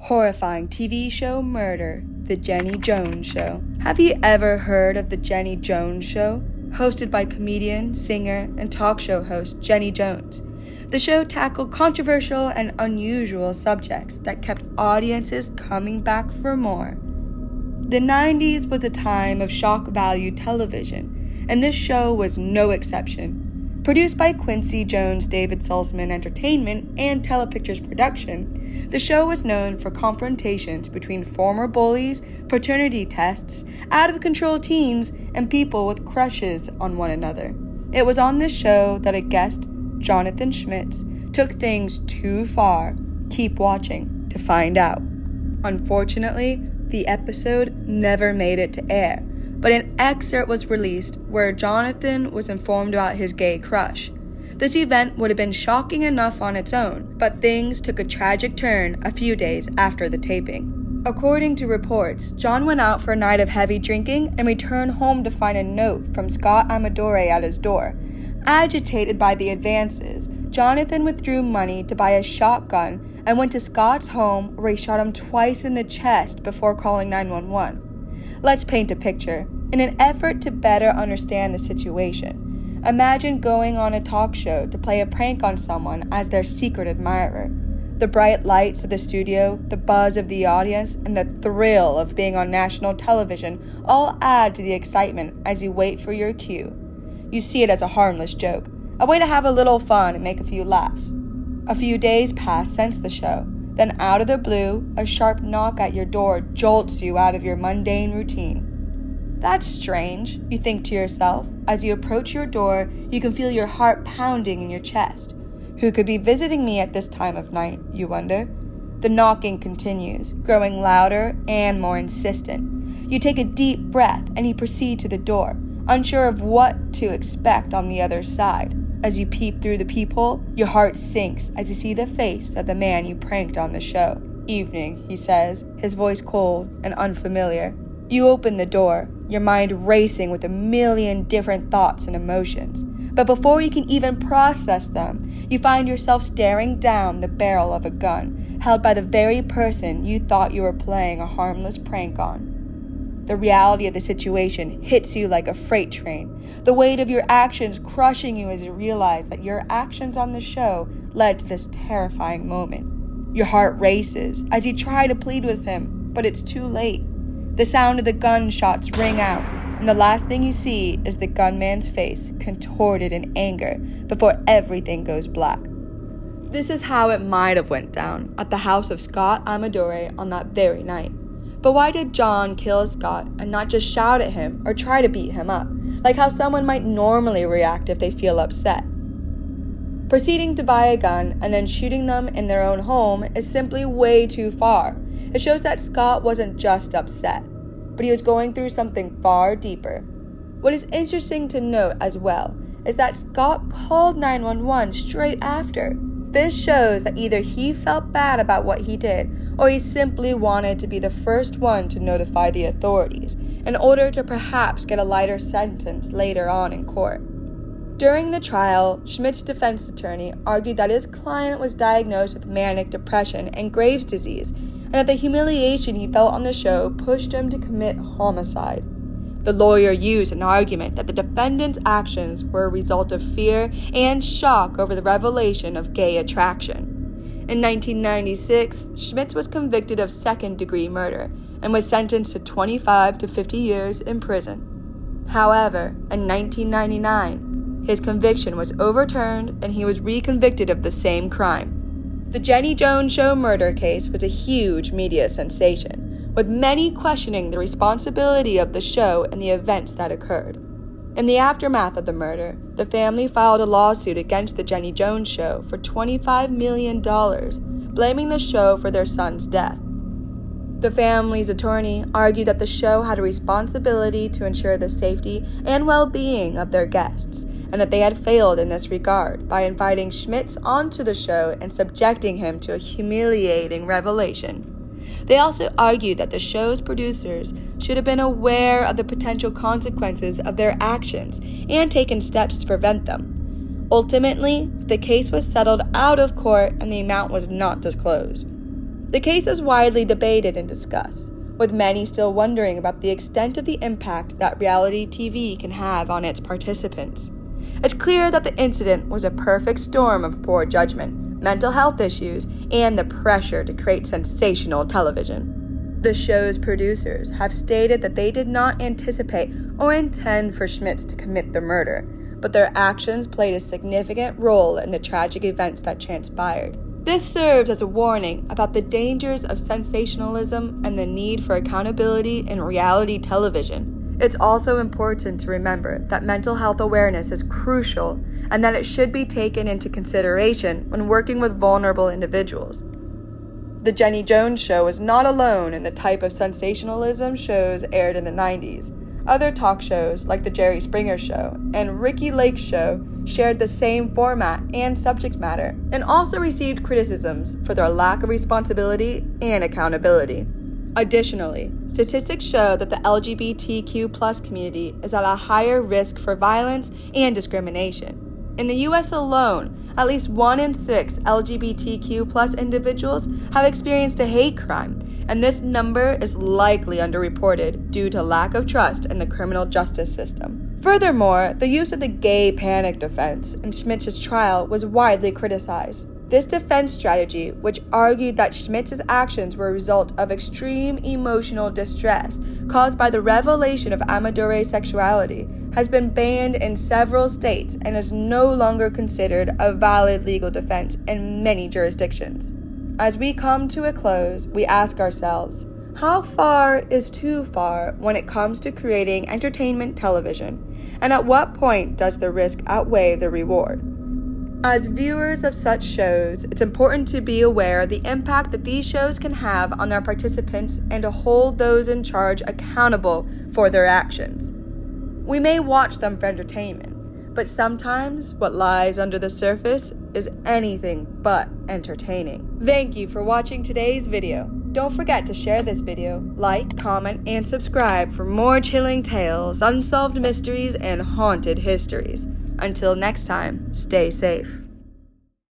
Horrifying TV show murder, The Jenny Jones Show. Have you ever heard of The Jenny Jones Show? Hosted by comedian, singer, and talk show host Jenny Jones. The show tackled controversial and unusual subjects that kept audiences coming back for more. The 90s was a time of shock value television, and this show was no exception. Produced by Quincy Jones David Salzman Entertainment and Telepictures Production, the show was known for confrontations between former bullies, paternity tests, out-of-control teens, and people with crushes on one another. It was on this show that a guest, Jonathan Schmitz, took things too far. Keep watching to find out. Unfortunately, the episode never made it to air, but an excerpt was released where Jonathan was informed about his gay crush. This event would have been shocking enough on its own, but things took a tragic turn a few days after the taping. According to reports, John went out for a night of heavy drinking and returned home to find a note from Scott Amadore at his door. Agitated by the advances, Jonathan withdrew money to buy a shotgun and went to Scott's home where he shot him twice in the chest before calling 911. Let's paint a picture. In an effort to better understand the situation, imagine going on a talk show to play a prank on someone as their secret admirer. The bright lights of the studio, the buzz of the audience, and the thrill of being on national television all add to the excitement as you wait for your cue. You see it as a harmless joke, a way to have a little fun and make a few laughs. A few days pass since the show. Then out of the blue, a sharp knock at your door jolts you out of your mundane routine. That's strange, you think to yourself. As you approach your door, you can feel your heart pounding in your chest. Who could be visiting me at this time of night, you wonder? The knocking continues, growing louder and more insistent. You take a deep breath and you proceed to the door, unsure of what to expect on the other side. As you peep through the peephole, your heart sinks as you see the face of the man you pranked on the show. "Evening," he says, his voice cold and unfamiliar. You open the door, your mind racing with a million different thoughts and emotions. But before you can even process them, you find yourself staring down the barrel of a gun, held by the very person you thought you were playing a harmless prank on. The reality of the situation hits you like a freight train, the weight of your actions crushing you as you realize that your actions on the show led to this terrifying moment. Your heart races as you try to plead with him, but it's too late. The sound of the gunshots ring out, and the last thing you see is the gunman's face contorted in anger before everything goes black. This is how it might have went down at the house of Scott Amadore on that very night. But why did John kill Scott and not just shout at him or try to beat him up, like how someone might normally react if they feel upset? Proceeding to buy a gun and then shooting them in their own home is simply way too far. It shows that Scott wasn't just upset, but he was going through something far deeper. What is interesting to note as well is that Scott called 911 straight after. This shows that either he felt bad about what he did, or he simply wanted to be the first one to notify the authorities, in order to perhaps get a lighter sentence later on in court. During the trial, Schmidt's defense attorney argued that his client was diagnosed with manic depression and Graves' disease, and that the humiliation he felt on the show pushed him to commit homicide. The lawyer used an argument that the defendant's actions were a result of fear and shock over the revelation of gay attraction. In 1996, Schmitz was convicted of second-degree murder and was sentenced to 25 to 50 years in prison. However, in 1999, his conviction was overturned and he was reconvicted of the same crime. The Jenny Jones Show murder case was a huge media sensation, with many questioning the responsibility of the show and the events that occurred. In the aftermath of the murder, the family filed a lawsuit against the Jenny Jones Show for $25 million, blaming the show for their son's death. The family's attorney argued that the show had a responsibility to ensure the safety and well-being of their guests, and that they had failed in this regard by inviting Schmitz onto the show and subjecting him to a humiliating revelation. They also argued that the show's producers should have been aware of the potential consequences of their actions and taken steps to prevent them. Ultimately, the case was settled out of court and the amount was not disclosed. The case is widely debated and discussed, with many still wondering about the extent of the impact that reality TV can have on its participants. It's clear that the incident was a perfect storm of poor judgment, mental health issues, and the pressure to create sensational television. The show's producers have stated that they did not anticipate or intend for Schmitz to commit the murder, but their actions played a significant role in the tragic events that transpired. This serves as a warning about the dangers of sensationalism and the need for accountability in reality television. It's also important to remember that mental health awareness is crucial and that it should be taken into consideration when working with vulnerable individuals. The Jenny Jones Show is not alone in the type of sensationalism shows aired in the 90s. Other talk shows like The Jerry Springer Show and Ricky Lake's Show shared the same format and subject matter and also received criticisms for their lack of responsibility and accountability. Additionally, statistics show that the LGBTQ+ community is at a higher risk for violence and discrimination. In the U.S. alone, at least 1 in 6 LGBTQ+ individuals have experienced a hate crime, and this number is likely underreported due to lack of trust in the criminal justice system. Furthermore, the use of the gay panic defense in Schmitz's trial was widely criticized. This defense strategy, which argued that Schmitz's actions were a result of extreme emotional distress caused by the revelation of Amadore's sexuality, has been banned in several states and is no longer considered a valid legal defense in many jurisdictions. As we come to a close, we ask ourselves, how far is too far when it comes to creating entertainment television? And at what point does the risk outweigh the reward? As viewers of such shows, it's important to be aware of the impact that these shows can have on their participants and to hold those in charge accountable for their actions. We may watch them for entertainment, but sometimes what lies under the surface is anything but entertaining. Thank you for watching today's video. Don't forget to share this video, like, comment, and subscribe for more chilling tales, unsolved mysteries, and haunted histories. Until next time, stay safe.